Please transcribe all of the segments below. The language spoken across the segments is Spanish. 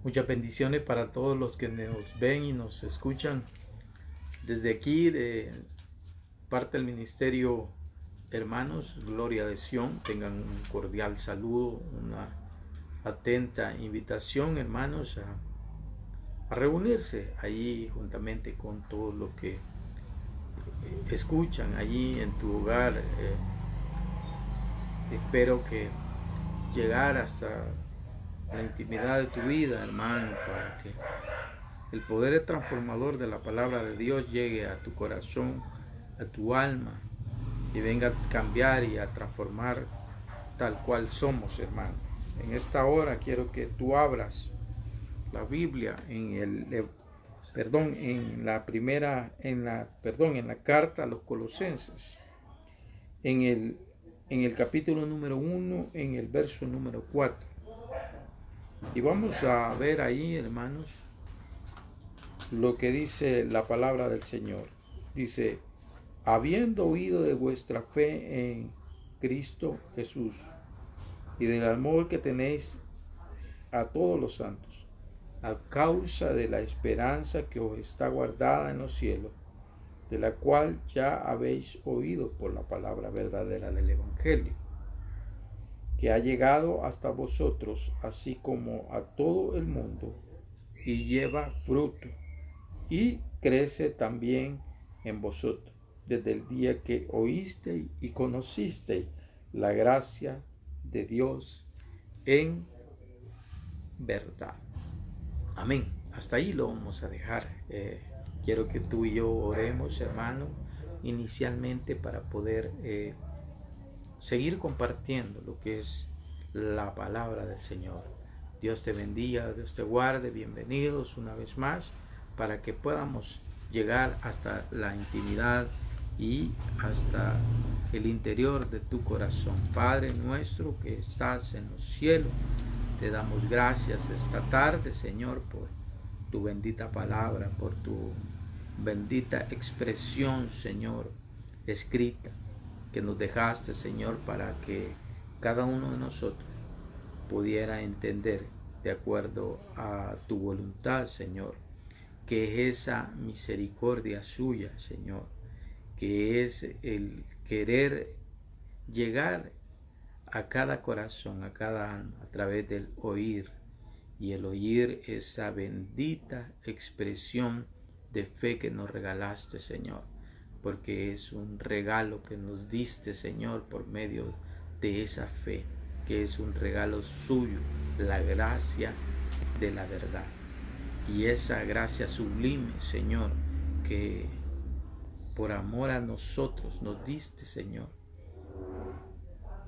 Muchas bendiciones para todos los que nos ven y nos escuchan desde aquí, de parte del ministerio Hermanos Gloria de Sion. Tengan un cordial saludo, una atenta invitación, hermanos, a reunirse allí juntamente con todos los que escuchan allí en tu hogar. Espero que llegar hasta la intimidad de tu vida, hermano, para que el poder transformador de la palabra de Dios llegue a tu corazón, a tu alma, y venga a cambiar y a transformar tal cual somos, hermano. En esta hora quiero que tú abras la Biblia en la carta a los Colosenses, en el capítulo número 1, en el verso número 4. Y vamos a ver ahí, hermanos, lo que dice la palabra del Señor. Dice: habiendo oído de vuestra fe en Cristo Jesús y del amor que tenéis a todos los santos, a causa de la esperanza que os está guardada en los cielos, de la cual ya habéis oído por la palabra verdadera del Evangelio, que ha llegado hasta vosotros, así como a todo el mundo, y lleva fruto, y crece también en vosotros, desde el día que oísteis y conocisteis la gracia de Dios en verdad. Amén. Hasta ahí lo vamos a dejar. Quiero que tú y yo oremos, hermano, inicialmente para poder seguir compartiendo lo que es la palabra del Señor. Dios te bendiga, Dios te guarde. Bienvenidos una vez más para que podamos llegar hasta la intimidad y hasta el interior de tu corazón. Padre nuestro que estás en los cielos, te damos gracias esta tarde, Señor, por tu bendita palabra, por tu bendita expresión, Señor, escrita, que nos dejaste, Señor, para que cada uno de nosotros pudiera entender de acuerdo a tu voluntad, Señor, que es esa misericordia suya, Señor, que es el querer llegar a cada corazón, a cada alma, a través del oír, y el oír esa bendita expresión de fe que nos regalaste, Señor, porque es un regalo que nos diste, Señor, por medio de esa fe, que es un regalo suyo, la gracia de la verdad. Y esa gracia sublime, Señor, que por amor a nosotros nos diste, Señor,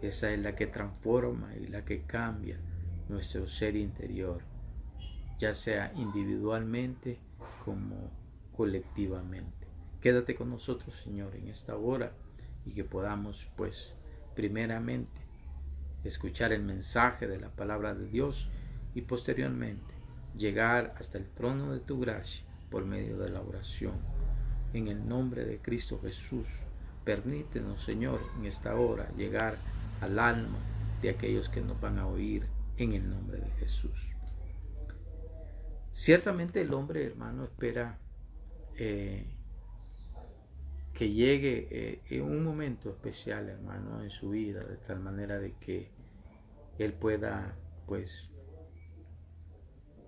esa es la que transforma y la que cambia nuestro ser interior, ya sea individualmente como colectivamente. Quédate con nosotros, Señor, en esta hora, y que podamos, pues, primeramente escuchar el mensaje de la palabra de Dios y posteriormente llegar hasta el trono de tu gracia por medio de la oración. En el nombre de Cristo Jesús, permítenos, Señor, en esta hora llegar al alma de aquellos que nos van a oír, en el nombre de Jesús. Ciertamente el hombre, hermano, espera que llegue en un momento especial, hermano, en su vida, de tal manera de que él pueda, pues,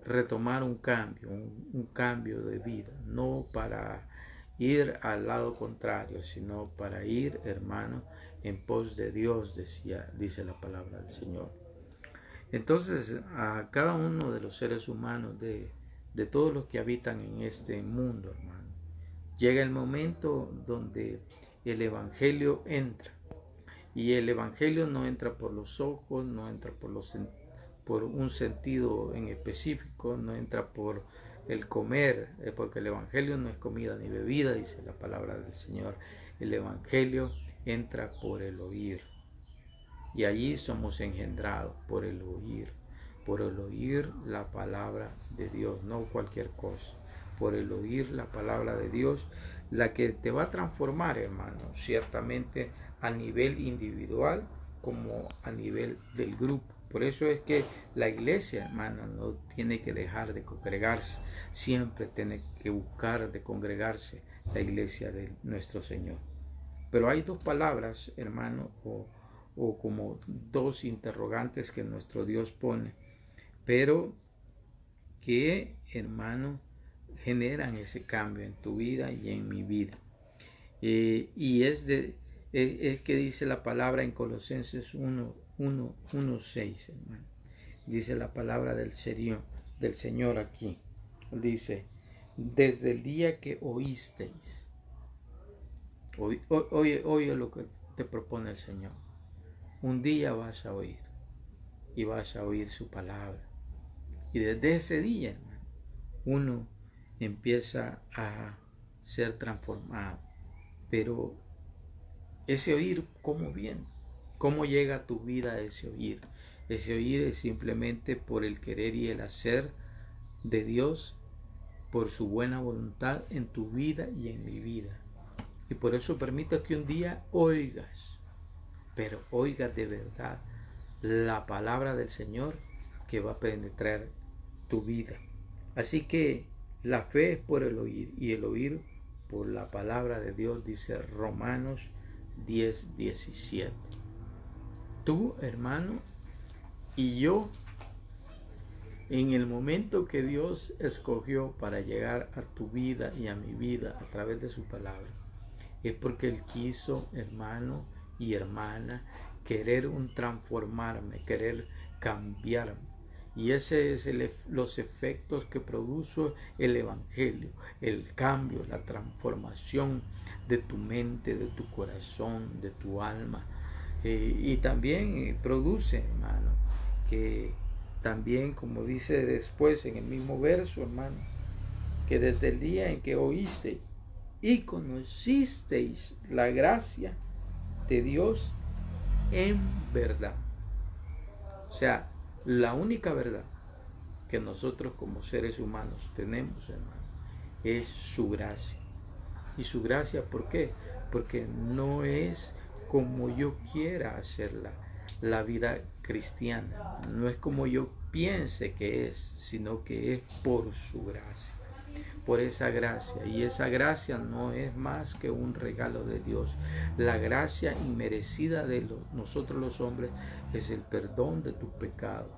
retomar un cambio de vida, no para ir al lado contrario, sino para ir, hermano, en pos de Dios, dice la palabra del Señor. Entonces, a cada uno de los seres humanos, de todos los que habitan en este mundo, hermano, llega el momento donde el Evangelio entra. Y el Evangelio no entra por los ojos, no entra por un sentido en específico, no entra por el comer, porque el Evangelio no es comida ni bebida, dice la palabra del Señor. El Evangelio entra por el oír. Y allí somos engendrados por el oír la palabra de Dios, no cualquier cosa, por el oír la palabra de Dios, la que te va a transformar, hermano, ciertamente a nivel individual como a nivel del grupo. Por eso es que la iglesia, hermano, no tiene que dejar de congregarse. Siempre tiene que buscar de congregarse la iglesia de nuestro Señor. Pero hay dos palabras, hermano, o como dos interrogantes que nuestro Dios pone, pero que, hermano, generan ese cambio en tu vida y en mi vida. Y es que dice la palabra en Colosenses 1:6, hermano. Dice la palabra del Señor aquí. Dice, desde el día que oísteis. Oye lo que te propone el Señor. Un día vas a oír y vas a oír su palabra. Y desde ese día, hermano, uno empieza a ser transformado. Pero ese oír, ¿cómo viene? ¿Cómo llega a tu vida ese oír? Ese oír es simplemente por el querer y el hacer de Dios, por su buena voluntad en tu vida y en mi vida. Y por eso permite que un día oigas, pero oigas de verdad la palabra del Señor que va a penetrar tu vida. Así que la fe es por el oír y el oír por la palabra de Dios, dice Romanos 10:17. Tú, hermano, y yo, en el momento que Dios escogió para llegar a tu vida y a mi vida a través de su palabra, es porque Él quiso, hermano y hermana, querer transformarme, querer cambiarme. Y ese es los efectos que produce el Evangelio, el cambio, la transformación de tu mente, de tu corazón, de tu alma. Y también produce, hermano, que también, como dice después en el mismo verso, hermano, que desde el día en que oíste y conocisteis la gracia de Dios en verdad. O sea, la única verdad que nosotros como seres humanos tenemos, hermano, es su gracia. ¿Y su gracia por qué? Porque no es como yo quiera hacerla la vida cristiana. No es como yo piense que es, sino que es por su gracia. Por esa gracia, y esa gracia no es más que un regalo de Dios. La gracia inmerecida de nosotros los hombres es el perdón de tus pecados.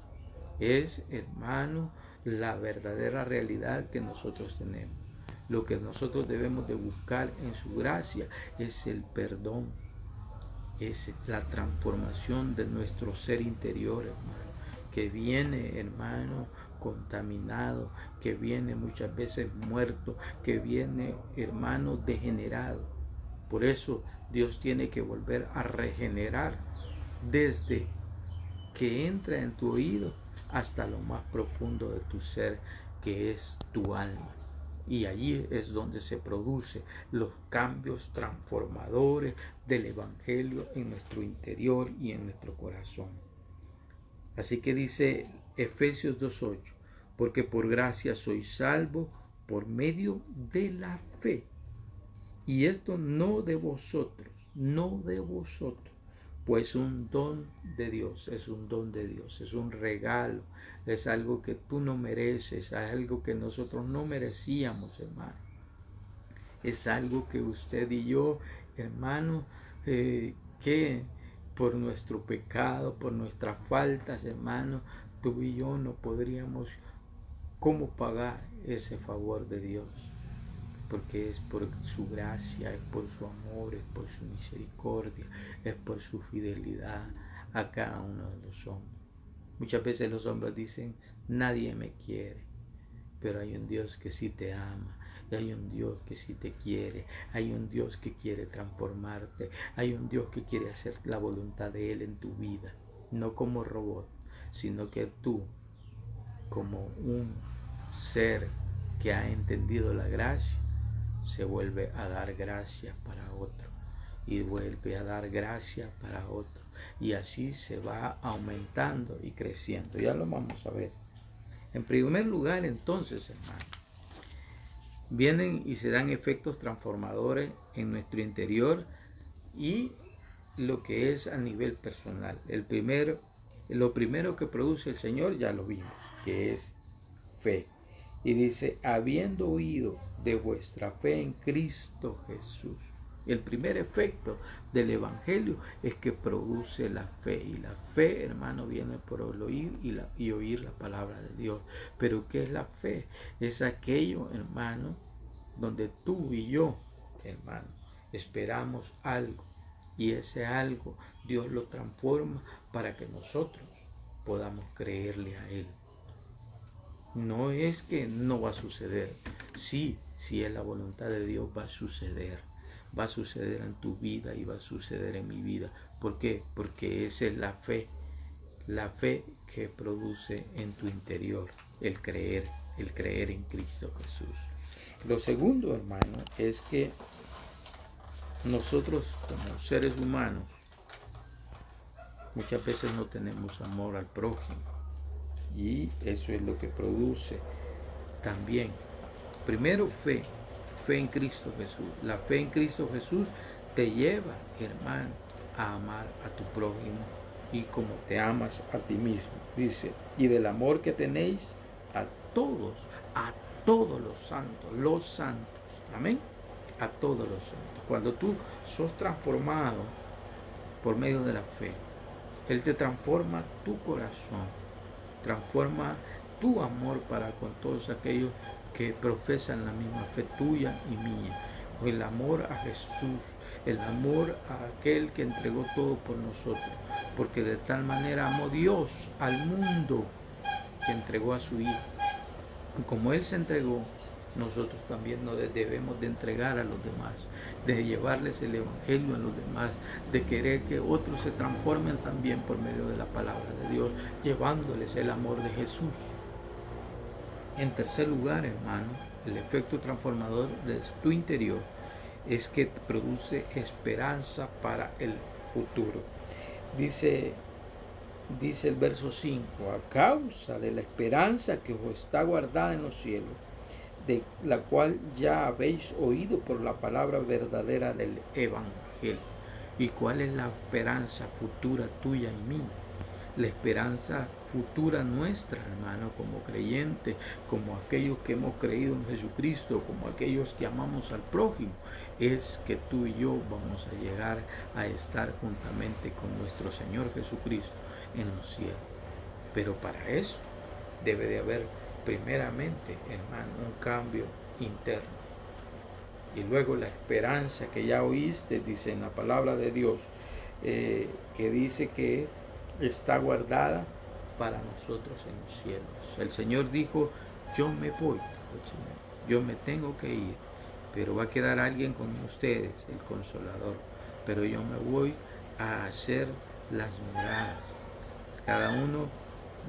Es, hermano, la verdadera realidad que nosotros tenemos. Lo que nosotros debemos de buscar en su gracia es el perdón, es la transformación de nuestro ser interior, hermano, que viene, hermano, contaminado, que viene muchas veces muerto, que viene, hermano, degenerado. Por eso Dios tiene que volver a regenerar desde que entra en tu oído hasta lo más profundo de tu ser, que es tu alma. Y allí es donde se producen los cambios transformadores del Evangelio en nuestro interior y en nuestro corazón. Así que dice Efesios 2:8, porque por gracia sois salvo por medio de la fe. Y esto no de vosotros, pues un don de Dios, es un don de Dios, es un regalo, es algo que tú no mereces, es algo que nosotros no merecíamos, hermano. Es algo que usted y yo, hermano, que por nuestro pecado, por nuestras faltas, hermano, tú y yo no podríamos cómo pagar ese favor de Dios. Porque es por su gracia, es por su amor, es por su misericordia, es por su fidelidad a cada uno de los hombres. Muchas veces los hombres dicen, nadie me quiere, pero hay un Dios que sí te ama, y hay un Dios que sí te quiere, hay un Dios que quiere transformarte, hay un Dios que quiere hacer la voluntad de Él en tu vida, no como robot, sino que tú, como un ser que ha entendido la gracia, se vuelve a dar gracia para otro y vuelve a dar gracia para otro y así se va aumentando y creciendo. Ya lo vamos a ver. En primer lugar, entonces, hermano, vienen y se dan efectos transformadores en nuestro interior y lo que es a nivel personal. El primer lo primero que produce el Señor ya lo vimos, que es fe. Y dice, habiendo oído de vuestra fe en Cristo Jesús. El primer efecto del Evangelio es que produce la fe. Y la fe, hermano, viene por el oír y oír la palabra de Dios. Pero ¿qué es la fe? Es aquello, hermano, donde tú y yo, hermano, esperamos algo. Y ese algo Dios lo transforma para que nosotros podamos creerle a Él. No es que no va a suceder. Sí, si es la voluntad de Dios, va a suceder. Va a suceder en tu vida y va a suceder en mi vida. ¿Por qué? Porque esa es la fe que produce en tu interior el creer en Cristo Jesús. Lo segundo, hermano, es que nosotros como seres humanos muchas veces no tenemos amor al prójimo. Y eso es lo que produce también. Primero fe en Cristo Jesús. La fe en Cristo Jesús te lleva, hermano, a amar a tu prójimo y como te amas a ti mismo. Dice, y del amor que tenéis a todos los santos. Amén. A todos los santos. Cuando tú sos transformado por medio de la fe, Él te transforma tu corazón, transforma tu amor para con todos aquellos que profesan la misma fe tuya y mía. El amor a Jesús, el amor a aquel que entregó todo por nosotros, porque de tal manera amó Dios al mundo que entregó a su Hijo. Y como Él se entregó, nosotros también nos debemos de entregar a los demás, de llevarles el Evangelio a los demás, de querer que otros se transformen también por medio de la palabra de Dios, llevándoles el amor de Jesús. En tercer lugar, hermano, el efecto transformador de tu interior es que produce esperanza para el futuro. Dice el verso 5, a causa de la esperanza que os está guardada en los cielos, de la cual ya habéis oído por la palabra verdadera del Evangelio. ¿Y cuál es la esperanza futura tuya y mía? La esperanza futura nuestra, hermano, como creyentes, como aquellos que hemos creído en Jesucristo, como aquellos que amamos al prójimo, es que tú y yo vamos a llegar a estar juntamente con nuestro Señor Jesucristo en los cielos. Pero para eso debe de haber primeramente, hermano, un cambio interno. Y luego la esperanza que ya oíste, dice en la palabra de Dios, que dice que está guardada para nosotros en los cielos. El Señor dijo, yo me voy, yo me tengo que ir, pero va a quedar alguien con ustedes, el Consolador. Pero yo me voy a hacer las moradas. Cada uno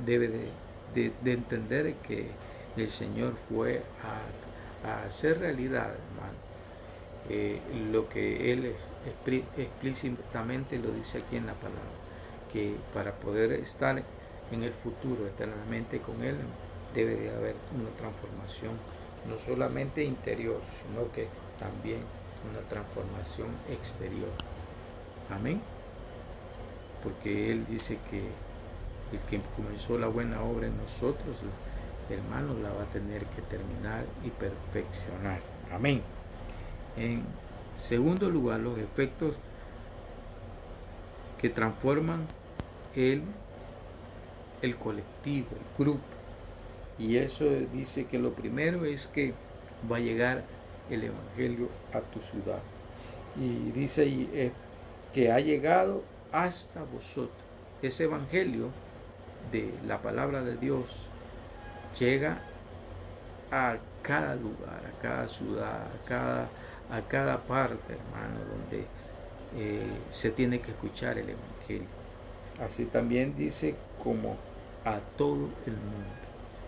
debe de entender que el Señor fue a hacer realidad, hermano, lo que Él explícitamente lo dice aquí en la palabra, que para poder estar en el futuro eternamente con Él debe de haber una transformación no solamente interior, sino que también una transformación exterior. Amén. Porque Él dice que el que comenzó la buena obra en nosotros, hermanos, la va a tener que terminar y perfeccionar. Amén. En segundo lugar, los efectos que transforman el colectivo, el grupo. Y eso dice que lo primero es que va a llegar el Evangelio a tu ciudad. Y dice que ha llegado hasta vosotros. Ese Evangelio de la palabra de Dios llega a cada lugar, a cada ciudad, a cada parte, hermano, donde se tiene que escuchar el Evangelio. Así también dice como a todo el mundo.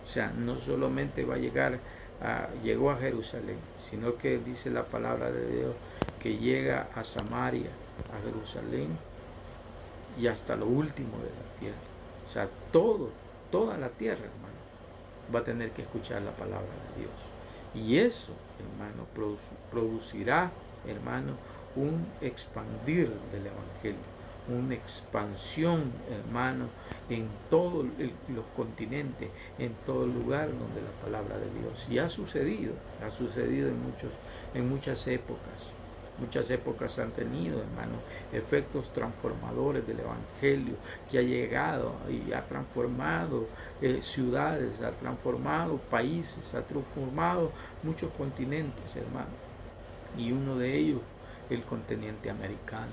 O sea, no solamente va a llegar, llegó a Jerusalén, sino que dice la palabra de Dios que llega a Samaria, a Jerusalén y hasta lo último de la tierra. O sea, toda la tierra, hermano, va a tener que escuchar la palabra de Dios. Y eso, hermano, producirá, hermano, un expandir del Evangelio, una expansión, hermano, en todos los continentes, en todo lugar donde la palabra de Dios. Y ha sucedido en muchas épocas. Muchas épocas han tenido, hermano, efectos transformadores del Evangelio, que ha llegado y ha transformado ciudades, ha transformado países, ha transformado muchos continentes, hermano. Y uno de ellos, el continente americano,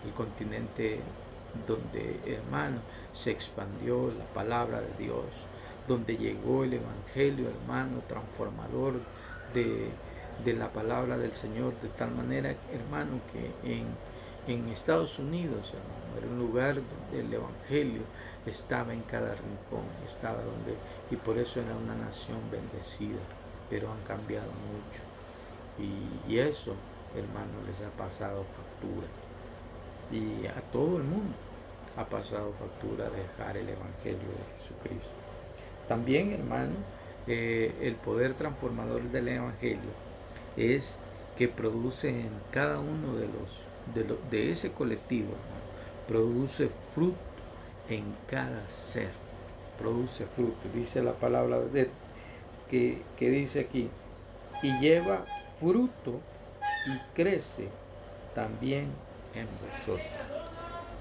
el continente donde, hermano, se expandió la palabra de Dios, donde llegó el Evangelio, hermano, transformador de la palabra del Señor, de tal manera, hermano, que en Estados Unidos, hermano, era un lugar donde el Evangelio estaba en cada rincón, y por eso era una nación bendecida, pero han cambiado mucho. Y eso, hermano, les ha pasado factura. Y a todo el mundo ha pasado factura dejar el Evangelio de Jesucristo. También, hermano, el poder transformador del Evangelio es que produce en cada uno de ese colectivo, hermano, produce fruto en cada ser. Produce fruto. Dice la palabra de que dice aquí, y lleva fruto y crece también en vosotros.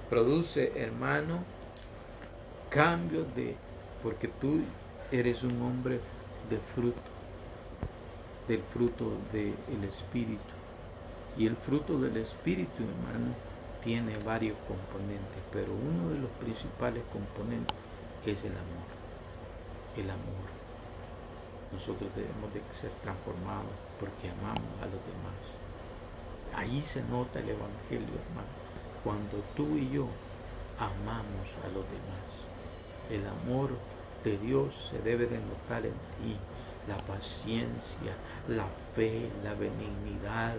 Produce, hermano, cambios porque tú eres un hombre de fruto, del fruto del Espíritu. Y el fruto del Espíritu, hermano, tiene varios componentes, pero uno de los principales componentes es el amor. El amor. Nosotros debemos de ser transformados porque amamos a los demás. Ahí se nota el Evangelio, hermano, cuando tú y yo amamos a los demás. El amor de Dios se debe de notar en ti, la paciencia, la fe, la benignidad.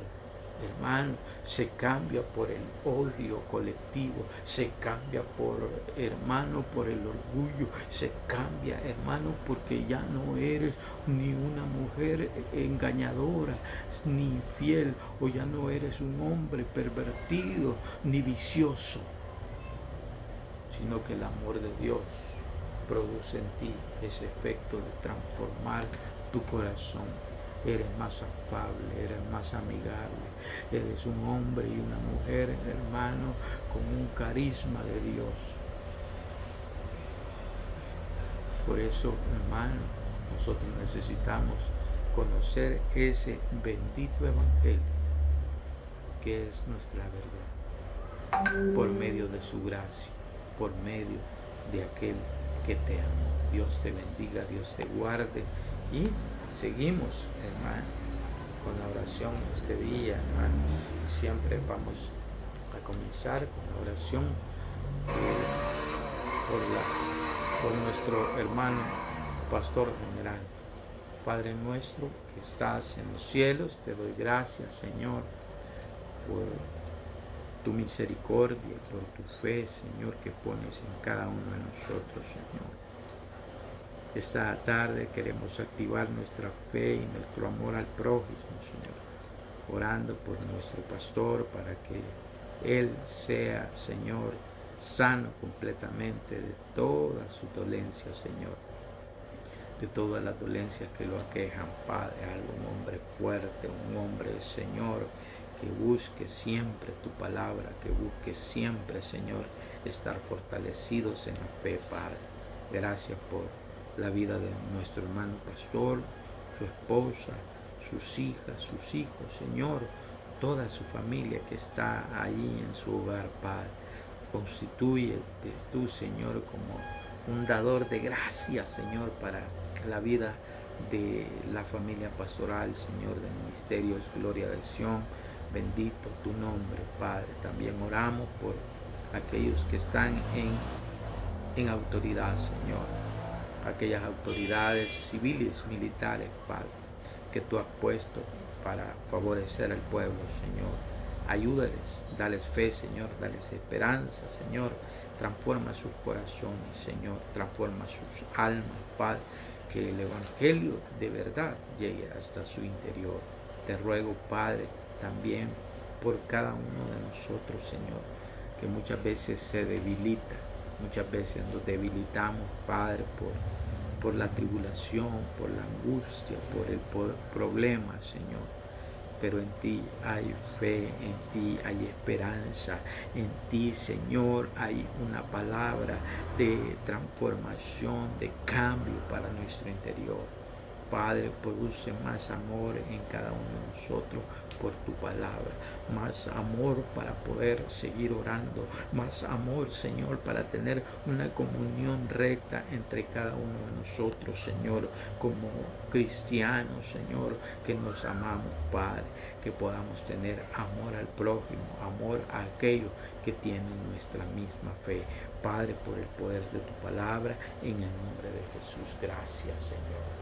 Hermano, se cambia por el odio colectivo, se cambia por el orgullo, se cambia, hermano, porque ya no eres ni una mujer engañadora, ni infiel, o ya no eres un hombre pervertido, ni vicioso, sino que el amor de Dios produce en ti ese efecto de transformar tu corazón. Eres más afable, eres más amigable, eres un hombre y una mujer, hermano, con un carisma de Dios. Por eso, hermano, nosotros necesitamos conocer ese bendito Evangelio que es nuestra verdad, por medio de su gracia, por medio de aquel que te ama. Dios te bendiga, Dios te guarde. Y seguimos, hermano, con la oración este día, hermano. Siempre vamos a comenzar con la oración por nuestro hermano pastor general. Padre nuestro que estás en los cielos, te doy gracias, Señor, por tu misericordia y por tu fe, Señor, que pones en cada uno de nosotros, Señor. Esta tarde queremos activar nuestra fe y nuestro amor al prójimo, Señor, orando por nuestro pastor para que él sea, Señor, sano completamente de toda su dolencia, Señor, de todas las dolencias que lo aquejan, Padre. Un hombre fuerte, un hombre, Señor, que busque siempre tu palabra, que busque siempre, Señor, estar fortalecidos en la fe, Padre. Gracias por la vida de nuestro hermano pastor, su esposa, sus hijas, sus hijos, Señor, toda su familia que está allí en su hogar, Padre. Constitúyete tú, Señor, como un dador de gracia, Señor, para la vida de la familia pastoral, Señor, de Ministerios Gloria de Sion. Bendito tu nombre, Padre. También oramos por aquellos que están en autoridad, Señor, aquellas autoridades civiles, militares, Padre, que tú has puesto para favorecer al pueblo, Señor. Ayúdales, dales fe, Señor, dales esperanza, Señor. Transforma sus corazones, Señor, transforma sus almas, Padre, que el Evangelio de verdad llegue hasta su interior. Te ruego, Padre, también por cada uno de nosotros, Señor, que muchas veces se debilita, muchas veces nos debilitamos, Padre, por la tribulación, por la angustia, por el problema, Señor. Pero en ti hay fe, en ti hay esperanza, en ti, Señor, hay una palabra de transformación, de cambio para nuestro interior. Padre, produce más amor en cada uno de nosotros por tu palabra, más amor para poder seguir orando, más amor, Señor, para tener una comunión recta entre cada uno de nosotros, Señor, como cristianos, Señor, que nos amamos, Padre, que podamos tener amor al prójimo, amor a aquellos que tienen nuestra misma fe. Padre, por el poder de tu palabra, en el nombre de Jesús, gracias, Señor.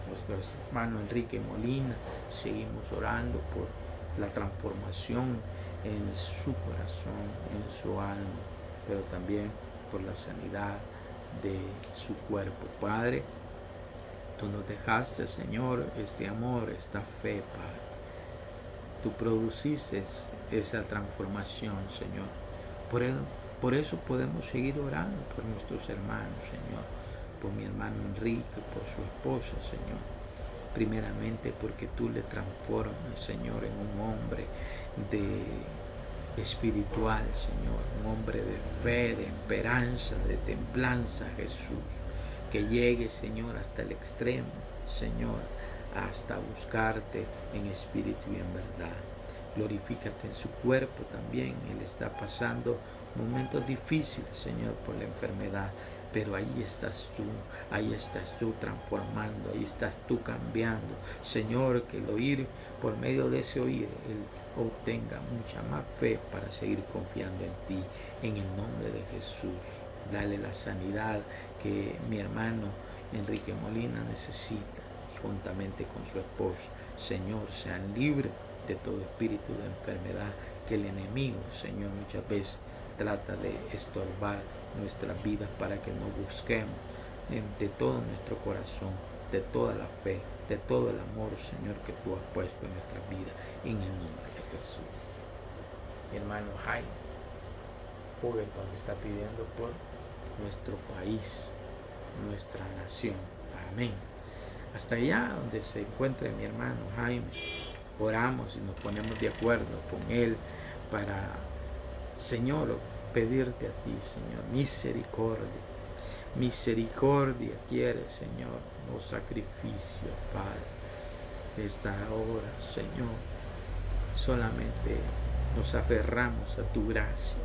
Nuestro hermano Enrique Molina, seguimos orando por la transformación en su corazón, en su alma, pero también por la sanidad de su cuerpo. Padre, tú nos dejaste, Señor, este amor, esta fe, Padre. Tú produciste esa transformación, Señor. Por eso podemos seguir orando por nuestros hermanos, Señor. Por mi hermano Enrique, por su esposa, Señor. Primeramente porque tú le transformas, Señor, en un hombre espiritual, Señor. Un hombre de fe, de esperanza, de templanza, Jesús. Que llegue, Señor, hasta el extremo, Señor, hasta buscarte en espíritu y en verdad. Glorifícate en su cuerpo también. Él está pasando momentos difíciles, Señor, por la enfermedad. Pero ahí estás tú transformando, ahí estás tú cambiando. Señor, que el oír, por medio de ese oír, Él obtenga mucha más fe para seguir confiando en ti. En el nombre de Jesús, dale la sanidad que mi hermano Enrique Molina necesita, y juntamente con su esposa. Señor, sean libres de todo espíritu de enfermedad que el enemigo, Señor, muchas veces trata de estorbar nuestras vidas para que no busquemos de todo nuestro corazón, de toda la fe, de todo el amor, Señor, que tú has puesto en nuestra vida, en el nombre de Jesús. Mi hermano Jaime Fogelton está pidiendo por nuestro país, nuestra nación. Amén. Hasta allá donde se encuentre mi hermano Jaime, oramos y nos ponemos de acuerdo con él para, Señor, pedirte a ti, Señor, misericordia. Misericordia quiere, Señor, no sacrificio, Padre. Esta hora, Señor, solamente nos aferramos a tu gracia,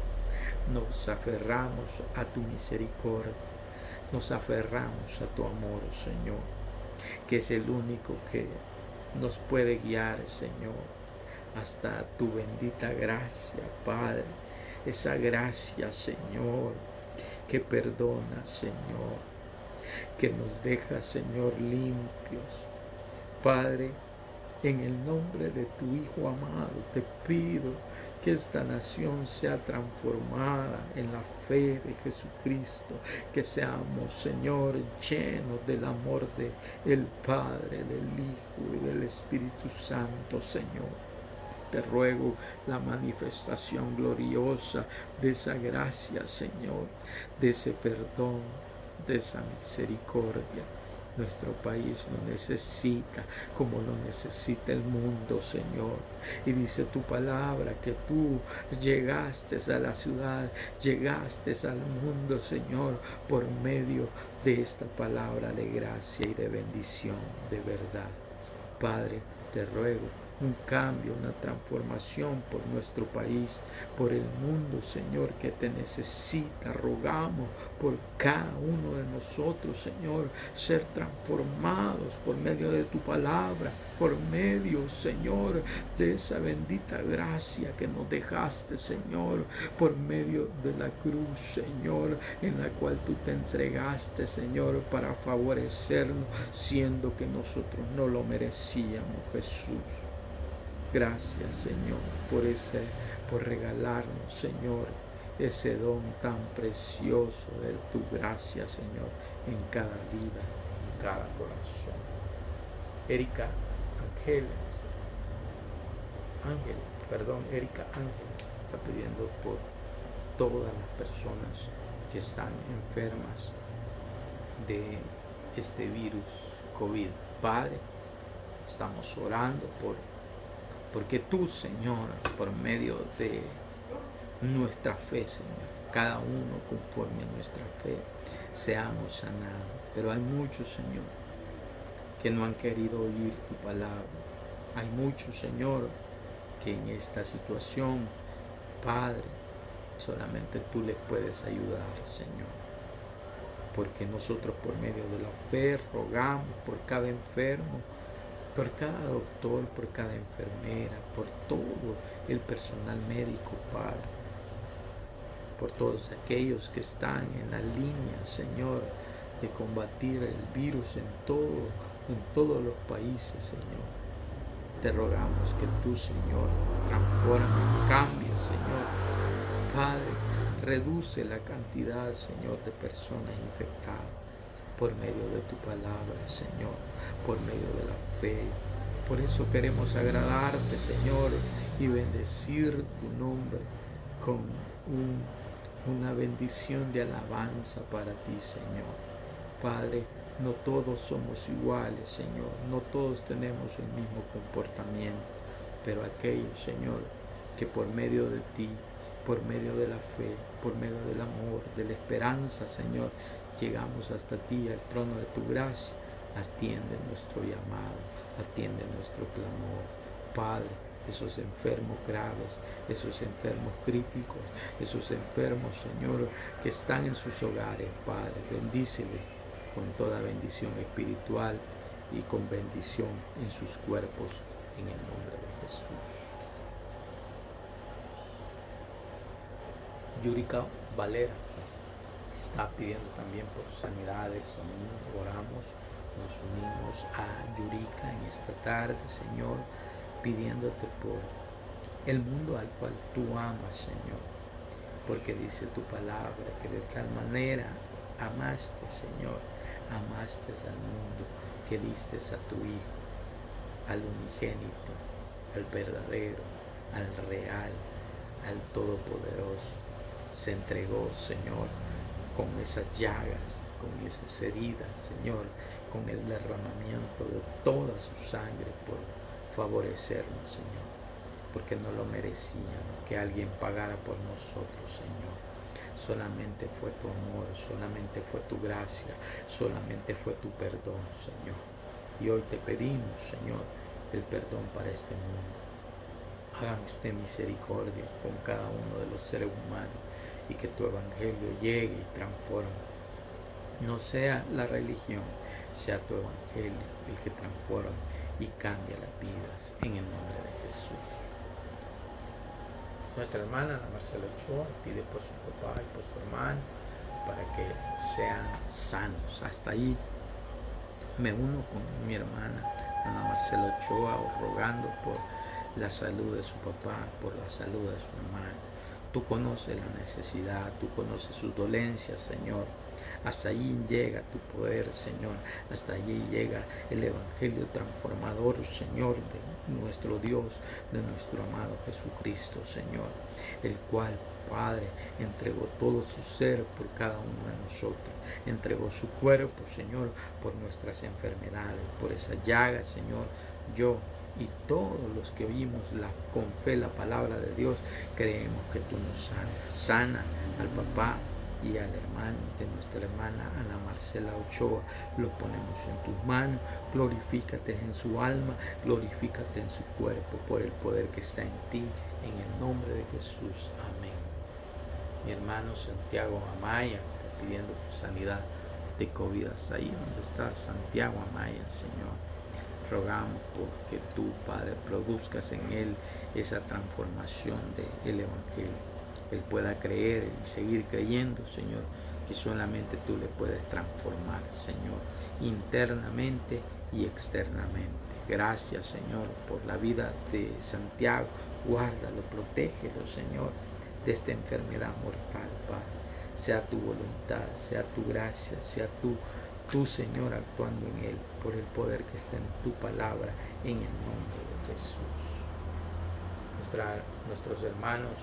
nos aferramos a tu misericordia, nos aferramos a tu amor, Señor, que es el único que nos puede guiar, Señor, hasta tu bendita gracia, Padre. Esa gracia, Señor, que perdona, Señor, que nos deja, Señor, limpios. Padre, en el nombre de tu Hijo amado, te pido que esta nación sea transformada en la fe de Jesucristo, que seamos, Señor, llenos del amor del Padre, del Hijo y del Espíritu Santo, Señor. Te ruego la manifestación gloriosa de esa gracia, Señor, de ese perdón, de esa misericordia. Nuestro país lo necesita como lo necesita el mundo, Señor. Y dice tu palabra que tú llegaste a la ciudad, llegaste al mundo, Señor, por medio de esta palabra de gracia y de bendición, de verdad. Padre, te ruego un cambio, una transformación por nuestro país, por el mundo, Señor, que te necesita. Rogamos por cada uno de nosotros, Señor, ser transformados por medio de tu palabra, por medio, Señor, de esa bendita gracia que nos dejaste, Señor, por medio de la cruz, Señor, en la cual tú te entregaste, Señor, para favorecernos, siendo que nosotros no lo merecíamos, Jesús. Gracias, Señor, por regalarnos, Señor, ese don tan precioso de tu gracia, Señor, en cada vida, en cada corazón. Erika Ángel está pidiendo por todas las personas que están enfermas de este virus COVID. Padre, estamos orando porque tú, Señor, por medio de nuestra fe, Señor, cada uno conforme a nuestra fe, seamos sanados. Pero hay muchos, Señor, que no han querido oír tu palabra. Hay muchos, Señor, que en esta situación, Padre, solamente tú les puedes ayudar, Señor. Porque nosotros por medio de la fe rogamos por cada enfermo, por cada doctor, por cada enfermera, por todo el personal médico, Padre, por todos aquellos que están en la línea, Señor, de combatir el virus en todos los países, Señor. Te rogamos que tú, Señor, transformes, cambies, Señor. Padre, reduce la cantidad, Señor, de personas infectadas por medio de tu palabra, Señor, por medio de la fe. Por eso queremos agradarte, Señor, y bendecir tu nombre con una bendición de alabanza para ti, Señor. Padre, no todos somos iguales, Señor, no todos tenemos el mismo comportamiento, pero aquellos, Señor, que por medio de ti, por medio de la fe, por medio del amor, de la esperanza, Señor, llegamos hasta ti, al trono de tu gracia. Atiende nuestro llamado, atiende nuestro clamor. Padre, esos enfermos graves, esos enfermos críticos, esos enfermos, Señor, que están en sus hogares, Padre, bendíceles con toda bendición espiritual y con bendición en sus cuerpos, en el nombre de Jesús. Yurika Valera está pidiendo también por sanidades. Oramos, nos unimos a Yurika en esta tarde, Señor, pidiéndote por el mundo al cual tú amas, Señor, porque dice tu palabra que de tal manera amaste, Señor, amaste al mundo, que diste a tu Hijo, al unigénito, al verdadero, al real, al todopoderoso. Se entregó, Señor, con esas llagas, con esas heridas, Señor, con el derramamiento de toda su sangre por favorecernos, Señor, porque no lo merecíamos que alguien pagara por nosotros, Señor. Solamente fue tu amor, solamente fue tu gracia, solamente fue tu perdón, Señor. Y hoy te pedimos, Señor, el perdón para este mundo. Hágame usted misericordia con cada uno de los seres humanos y que tu evangelio llegue y transforme. No sea la religión, sea tu evangelio el que transforme y cambia las vidas, en el nombre de Jesús. Nuestra hermana Ana Marcela Ochoa pide por su papá y por su hermano para que sean sanos. Hasta ahí me uno con mi hermana Ana Marcela Ochoa rogando por la salud de su papá, por la salud de su hermano. Tú conoces la necesidad, tú conoces sus dolencias, Señor. Hasta allí llega tu poder, Señor. Hasta allí llega el evangelio transformador, Señor, de nuestro Dios, de nuestro amado Jesucristo, Señor, el cual, Padre, entregó todo su ser por cada uno de nosotros. Entregó su cuerpo, Señor, por nuestras enfermedades, por esa llaga, Señor. Yo y todos los que oímos con fe la palabra de Dios, creemos que tú nos sanas. Sana al papá y al hermano de nuestra hermana Ana Marcela Ochoa. Lo ponemos en tus manos. Glorifícate en su alma, glorifícate en su cuerpo por el poder que está en ti, en el nombre de Jesús. Amén. Mi hermano Santiago Amaya está pidiendo por sanidad de COVID. Ahí donde está Santiago Amaya, Señor, rogamos porque tú, Padre, produzcas en él esa transformación del evangelio. Él pueda creer y seguir creyendo, Señor, que solamente tú le puedes transformar, Señor, internamente y externamente. Gracias, Señor, por la vida de Santiago. Guárdalo, protégelo, Señor, de esta enfermedad mortal, Padre. Sea tu voluntad, sea tu gracia, sea tu Señor, actuando en él por el poder que está en tu palabra, en el nombre de Jesús. Nuestros hermanos,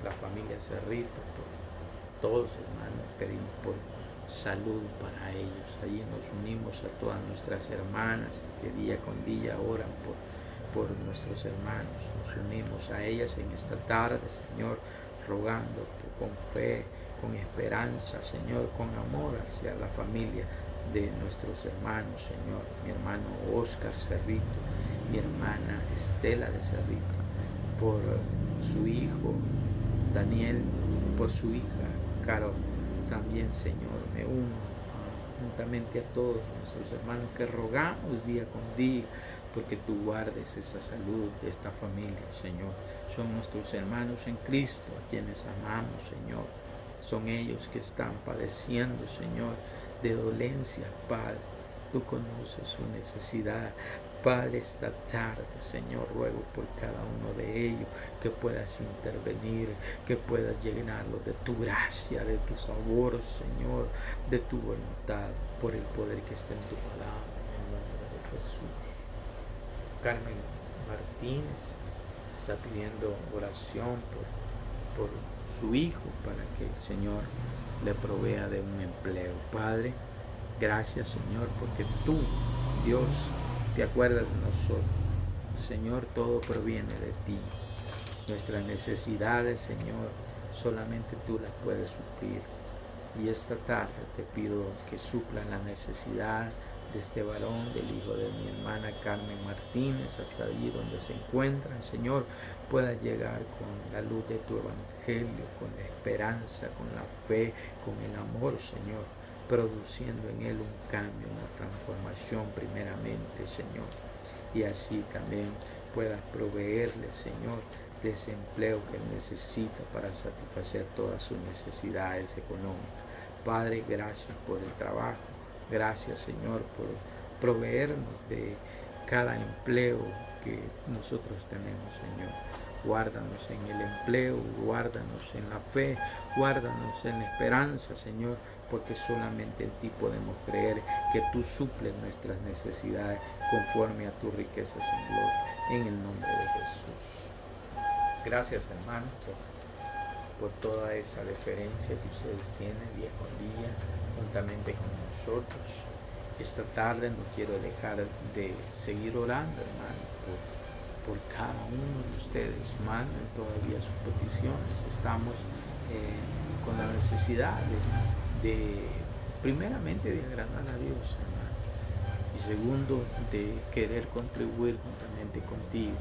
la familia Cerrito, por todos, hermanos, pedimos por salud para ellos. Allí nos unimos a todas nuestras hermanas que día con día oran por nuestros hermanos. Nos unimos a ellas en esta tarde, Señor, rogando con fe, con esperanza, Señor, con amor hacia la familia de nuestros hermanos, Señor. Mi hermano Oscar Cerrito, mi hermana Estela de Cerrito, por su hijo Daniel, por su hija Carol. También, Señor, me uno juntamente a todos nuestros hermanos que rogamos día con día porque tú guardes esa salud de esta familia, Señor. Son nuestros hermanos en Cristo a quienes amamos, Señor. Son ellos que están padeciendo, Señor, de dolencia, Padre. Tú conoces su necesidad. Padre, esta tarde, Señor, ruego por cada uno de ellos que puedas intervenir, que puedas llenarlos de tu gracia, de tu favor, Señor, de tu voluntad, por el poder que está en tu palabra, en el nombre de Jesús. Carmen Martínez está pidiendo oración por su hijo para que el Señor le provea de un empleo. Padre, gracias, Señor, porque tú, Dios, te acuerdas de nosotros. Señor, todo proviene de ti. Nuestras necesidades, Señor, solamente tú las puedes suplir. Y esta tarde te pido que suplan la necesidad de este varón, del hijo de mi hermana Carmen Martínez, hasta allí donde se encuentran, Señor, pueda llegar con la luz de tu evangelio, con la esperanza, con la fe, con el amor, Señor, produciendo en él un cambio, una transformación primeramente, Señor, y así también puedas proveerle, Señor, de ese empleo que él necesita para satisfacer todas sus necesidades económicas. Padre, gracias por el trabajo, gracias, Señor, por proveernos de cada empleo que nosotros tenemos, Señor. Guárdanos en el empleo, guárdanos en la fe, guárdanos en la esperanza, Señor, porque solamente en ti podemos creer que tú suples nuestras necesidades conforme a tus riquezas en gloria, en el nombre de Jesús. Gracias, hermanos, por toda esa deferencia que ustedes tienen día con día, juntamente con nosotros. Esta tarde no quiero dejar de seguir orando, hermano, por cada uno de ustedes. Manden todavía sus peticiones. Estamos con la necesidad primeramente de agradar a Dios, hermano, y segundo, de querer contribuir juntamente contigo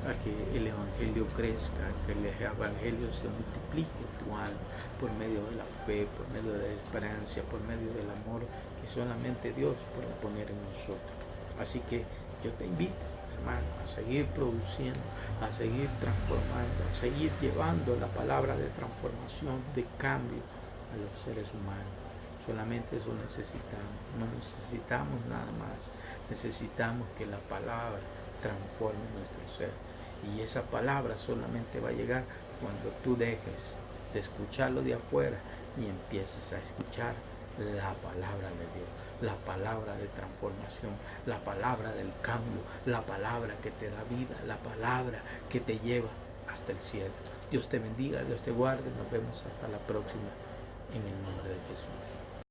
a que el evangelio crezca, que el evangelio se multiplique en tu alma por medio de la fe, por medio de la esperanza, por medio del amor que solamente Dios puede poner en nosotros. Así que yo te invito, hermano, a seguir produciendo, a seguir transformando, a seguir llevando la palabra de transformación, de cambio a los seres humanos. Solamente eso necesitamos, no necesitamos nada más. Necesitamos que la palabra transforme nuestro ser. Y esa palabra solamente va a llegar cuando tú dejes de escucharlo de afuera y empieces a escuchar la palabra de Dios, la palabra de transformación, la palabra del cambio, la palabra que te da vida, la palabra que te lleva hasta el cielo. Dios te bendiga, Dios te guarde. Nos vemos hasta la próxima, en el nombre de Jesús.